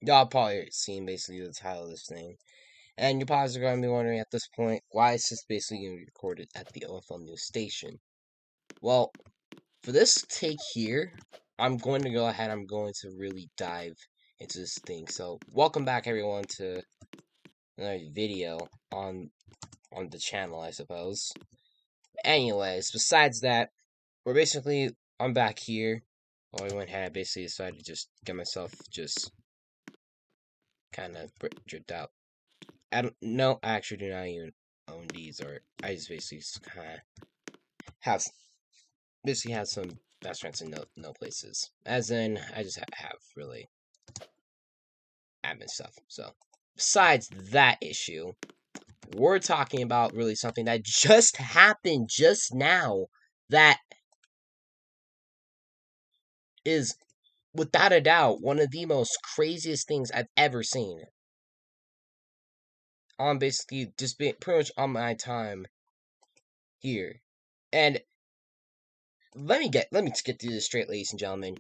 Y'all probably seen basically the title of this thing. And you're probably going to be wondering at this point, why is this basically going to be recorded at the OFL News Station? Well, for this take here, I'm going to go ahead, I'm going to really dive into this thing. So, welcome back everyone to another video on the channel, I suppose. Anyways, besides that, I'm back here. I went ahead and basically decided to just get myself just kind of dripped out. I don't know. I actually do not even own these, or I just basically kind of have some best friends in no places. As in, I just have really admin stuff. So, besides that issue, we're talking about really something that just happened just now. That is, without a doubt, one of the most craziest things I've ever seen. On basically just being pretty much on my time here. And let me get through this straight, ladies and gentlemen.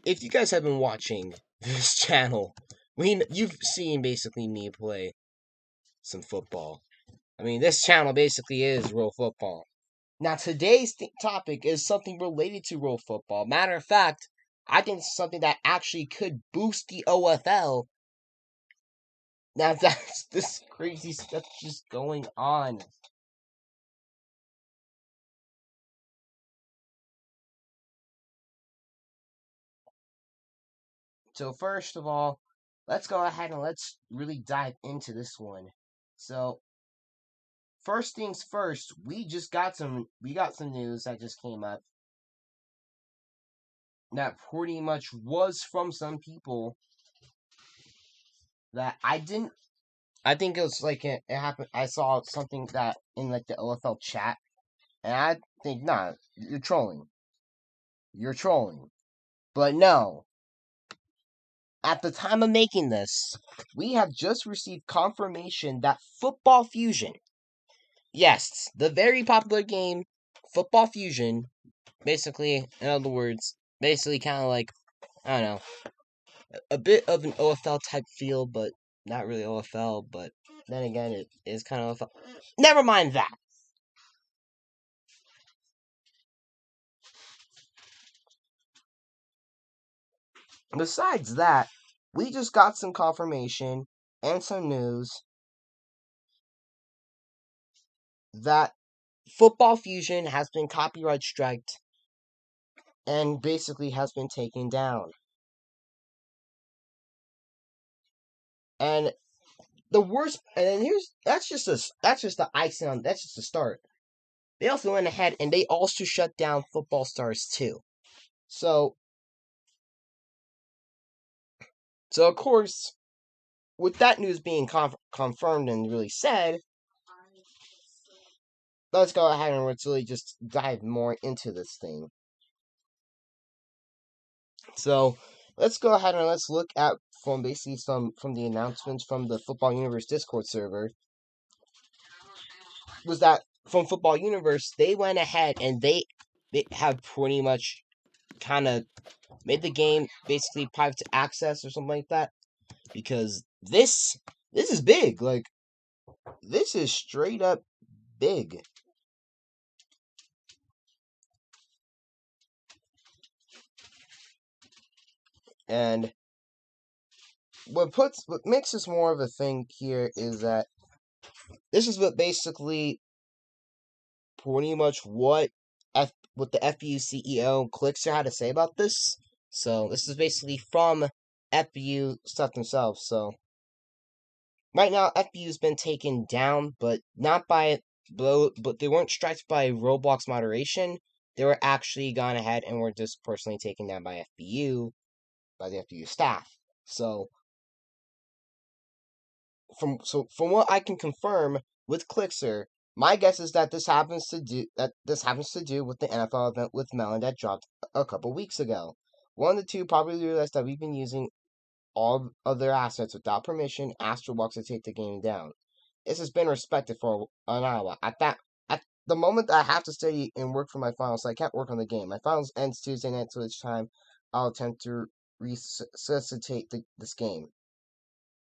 If you guys have been watching this channel, you've seen basically me play some football. I mean, this channel basically is real football. Now, today's topic is something related to real football. Matter of fact, I think it's something that actually could boost the OFL. Now, that's this crazy stuff just going on. So first of all, let's go ahead and let's really dive into this one. So first things first, we got some news that just came up that pretty much was from some people that I think it was like it happened. I saw something that in like the OFL chat, and I think, nah, you're trolling. You're trolling. But no, at the time of making this, we have just received confirmation that Football Fusion, yes, the very popular game, Football Fusion, basically, in other words, basically kind of like, I don't know, a bit of an OFL type feel, but not really OFL, but then again, it is kind of OFL. Never mind that. Besides that, we just got some confirmation and some news that Football Fusion has been copyright striked and basically has been taken down. And the worst, and that's just the icing on, that's just the start. They also went ahead and they also shut down Football Stars too. So of course, with that news being confirmed and really said, let's go ahead and let's really just dive more into this thing. So let's go ahead and let's look at from basically some from the announcements from the Football Universe Discord server. Was that from Football Universe? They went ahead and they have pretty much kind of made the game basically private to access or something like that, because this is big. Like, this is straight up big. And what makes this more of a thing here is that this is what basically pretty much what the FBU CEO Clickster had to say about this. So this is basically from FBU stuff themselves. So right now FBU's been taken down, but not by but they weren't striked by Roblox moderation. They were actually gone ahead and were just personally taken down by FBU, by the FBU staff. So from what I can confirm with Clickster, my guess is that this happens to do with the NFL event with Melon that dropped a couple weeks ago. One of the two probably realized that we've been using all of their assets without permission, asked Roblox to take the game down. This has been respected for an while. At the moment I have to study and work for my finals, so I can't work on the game. My finals ends Tuesday night, so each time I'll attempt to resuscitate this game.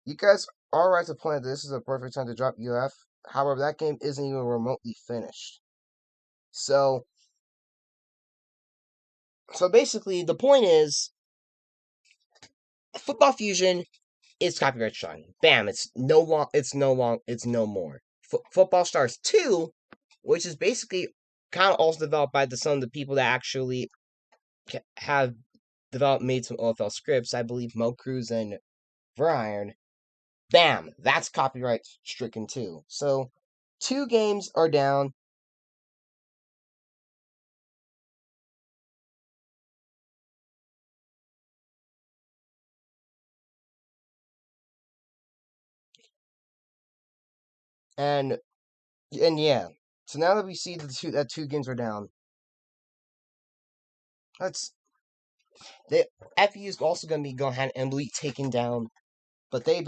You guys are right to point out that this is a perfect time to drop UF. However, that game isn't even remotely finished. So basically, the point is, Football Fusion is copyright striking. Bam! It's no more. Football Stars 2, which is basically kind of also developed by some of the people that actually have made some OFL scripts. I believe Mo Cruz and Veriron. Bam! That's copyright stricken too. So 2 games are down. And yeah. So now that we see that 2 games are down, FU is also going to be going ahead and be taken down, but the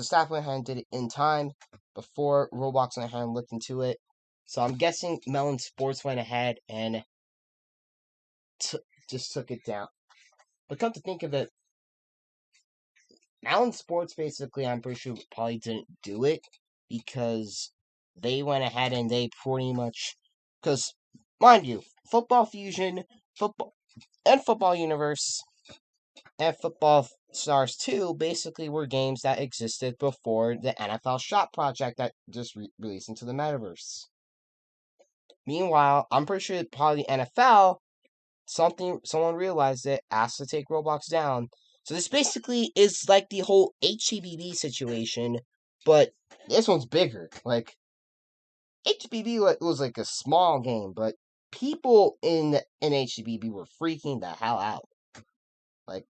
staff went ahead and did it in time before Roblox went ahead and looked into it. So I'm guessing Melon Sports went ahead and just took it down. But come to think of it, Melon Sports basically, I'm pretty sure probably didn't do it because they went ahead and they pretty much, because mind you, Football Fusion, Football Universe, and Football Stars 2 basically were games that existed before the NFL Shop project that just released into the metaverse. Meanwhile, I'm pretty sure probably the NFL, someone realized it, asked to take Roblox down. So this basically is like the whole HCBB situation, but this one's bigger. Like, HCBB was like a small game, but people in HCBB were freaking the hell out. Like,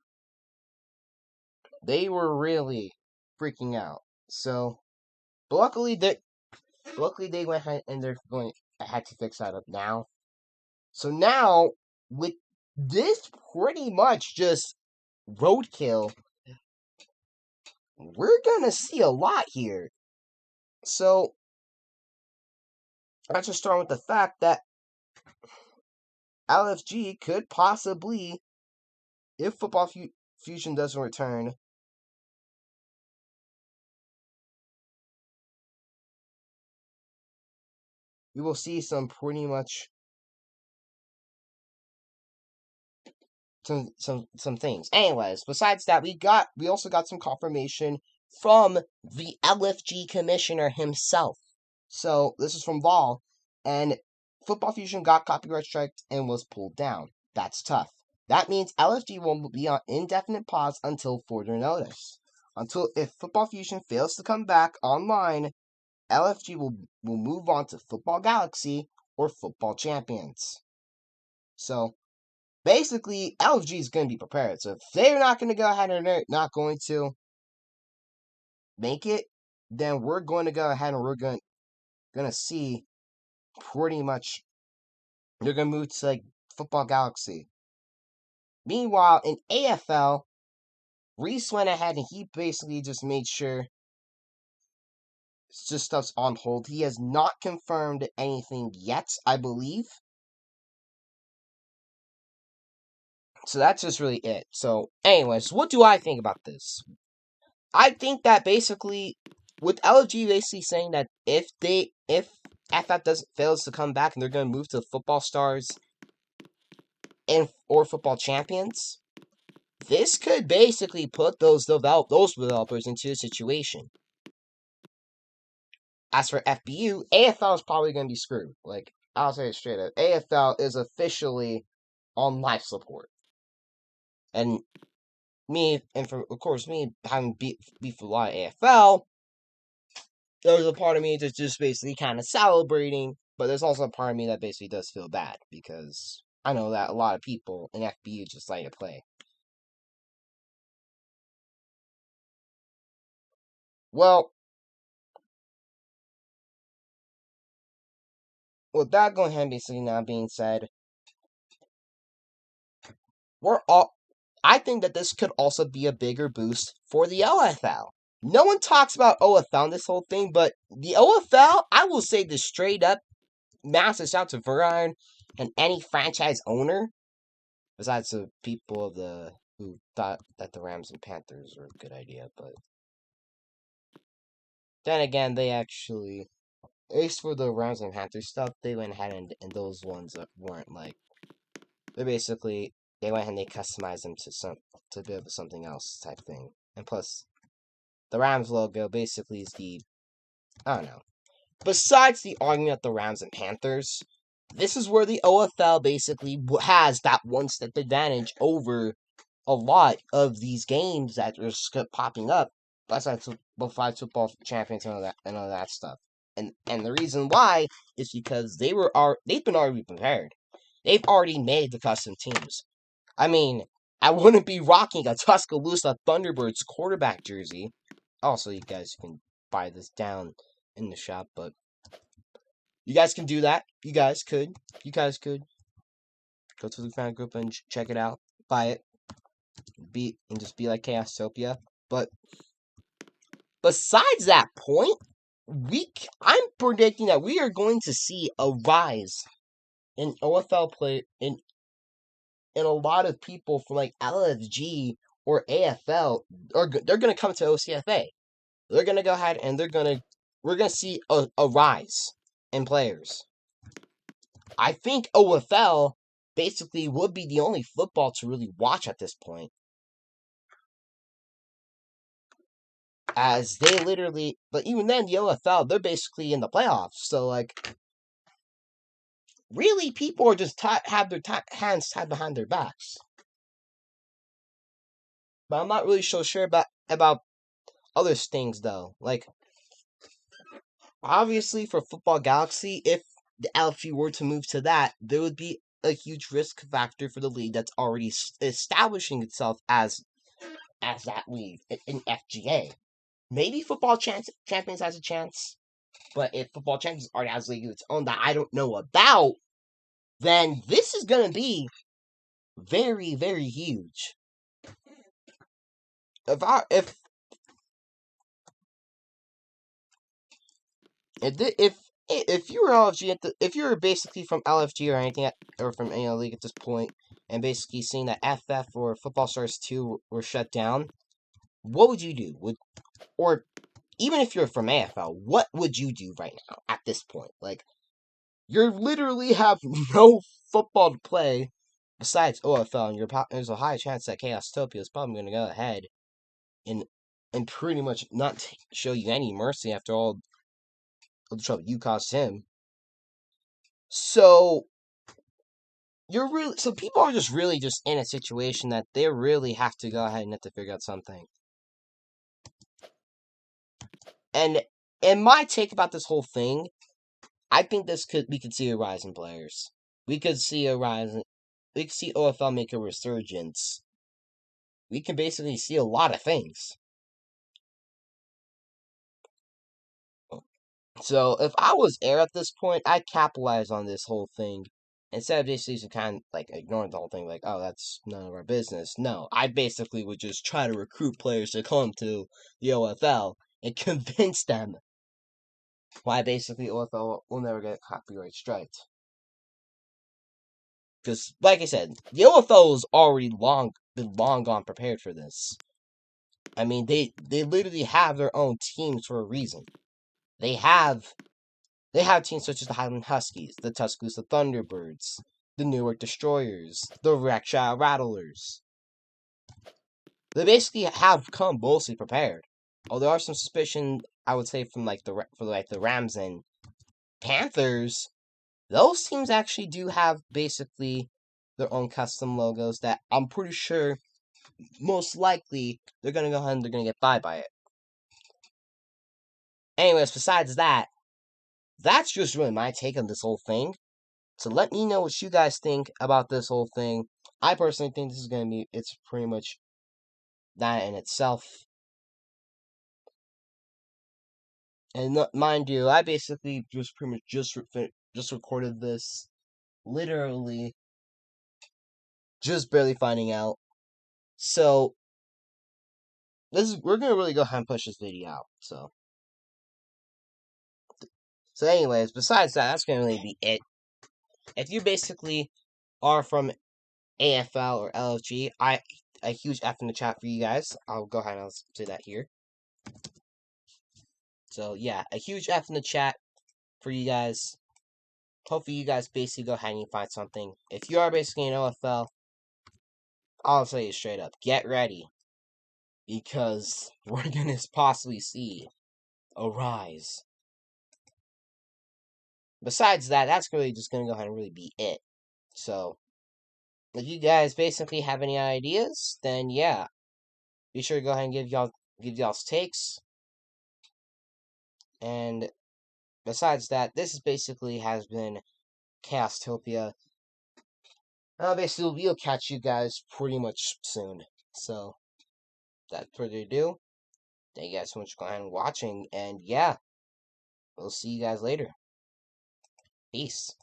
they were really freaking out. So, but luckily they went ahead and they're going ahead to fix that up now. So now with this pretty much just roadkill, we're gonna see a lot here. So let's just start with the fact that LFG could possibly, if Football Fusion doesn't return, we will see some pretty much some things. Anyways, besides that, we also got some confirmation from the LFG commissioner himself. So this is from Vol, and Football Fusion got copyright striked and was pulled down. That's tough. That means LFG will be on indefinite pause until further notice. If Football Fusion fails to come back online, LFG will move on to Football Galaxy or Football Champions. So basically, LFG is going to be prepared. So if they're not going to go ahead and they're not going to make it, then we're going to go ahead and we're going to see pretty much they're going to move to like Football Galaxy. Meanwhile, in AFL, Reese went ahead and he basically just made sure just stuff's on hold. He has not confirmed anything yet, I believe. So that's just really it. So, anyways, what do I think about this? I think that basically, with LG basically saying that if FF fails to come back and they're going to move to Football Stars or Football Champions, this could basically put those developers into a situation. As for FBU, AFL is probably going to be screwed. Like, I'll say it straight up. AFL is officially on life support. And of course, me having beef with a lot of AFL, there's a part of me that's just basically kind of celebrating, but there's also a part of me that basically does feel bad because I know that a lot of people in FBU just like to play. Well, with that going ahead, basically now being said, I think that this could also be a bigger boost for the OFL. No one talks about OFL in this whole thing, but the OFL, I will say this straight up, massive shout to Veriron and any franchise owner. Besides the people who thought that the Rams and Panthers were a good idea, but then again, they actually, at least for the Rams and Panthers stuff, they went ahead and those ones that weren't like, they went ahead and they customized them to be able something else type thing. And plus, the Rams logo basically is I don't know. Besides the argument of the Rams and Panthers, this is where the OFL basically has that one step advantage over a lot of these games that are popping up, besides football champions and all that stuff. And the reason why is because they've been already prepared. They've already made the custom teams. I mean, I wouldn't be rocking a Tuscaloosa Thunderbirds quarterback jersey. Also, you guys can buy this down in the shop, but you guys can do that. You guys could. Go to the fan group and check it out. Buy it. Just be like Chaostopia. But besides that point, I'm predicting that we are going to see a rise in OFL play in a lot of people from like LFG or AFL they're gonna come to OCFA. They're gonna go ahead and we're gonna see a rise in players. I think OFL basically would be the only football to really watch at this point. As they literally, but even then, the OFL, they're basically in the playoffs. So, like, really, people are just have their hands tied behind their backs. But I'm not really so sure about other things, though. Like, obviously, for Football Galaxy, if the LFG were to move to that, there would be a huge risk factor for the league that's already establishing itself as that league in FGA. Maybe Football Champions has a chance, but if Football Champions already has a league of its own that I don't know about, then this is going to be very, very huge. If you were LFG if you were basically from LFG or anything or from any league at this point, and basically seeing that FF or Football Stars 2 were shut down, what would you do? Or even if you're from AFL, what would you do right now at this point? Like, you literally have no football to play besides OFL, and there's a high chance that Chaostopia is probably going to go ahead and pretty much not show you any mercy after all the trouble you caused him. So people are just really just in a situation that they really have to go ahead and have to figure out something. And my take about this whole thing, I think we could see a rise in players. We could see OFL make a resurgence. We can basically see a lot of things. So if I was Air at this point, I'd capitalize on this whole thing. Instead of basically kind of like ignoring the whole thing, like, oh, that's none of our business. No, I basically would just try to recruit players to come to the OFL and convince them why basically OFL will never get copyright striked. Because, like I said, the OFL has already been long gone prepared for this. I mean, they literally have their own teams for a reason. They have teams such as the Highland Huskies, the Tuscaloosa Thunderbirds, the Newark Destroyers, the Wreckshire Rattlers. They basically have come mostly prepared. Although there are some suspicion, I would say, from the Rams and Panthers, those teams actually do have basically their own custom logos that I'm pretty sure most likely they're gonna go ahead and they're gonna get by it. Anyways, besides that, that's just really my take on this whole thing. So let me know what you guys think about this whole thing. I personally think it's pretty much that in itself. And mind you, I basically just pretty much just recorded this, literally, just barely finding out. So we're gonna really go ahead and push this video out. So anyways, besides that, that's gonna really be it. If you basically are from AFL or LFG, a huge F in the chat for you guys. I'll go ahead and I'll say that here. So yeah, a huge F in the chat for you guys. Hopefully you guys basically go ahead and find something. If you are basically an OFL, I'll tell you straight up, get ready. Because we're gonna possibly see a rise. Besides that, that's really just gonna go ahead and really be it. So if you guys basically have any ideas, then yeah, be sure to go ahead and give y'all's takes. And besides that, this is basically has been Chaostopia. Basically, we'll catch you guys pretty much soon. So, without further ado, thank you guys so much for going and watching. And yeah, we'll see you guys later. Peace.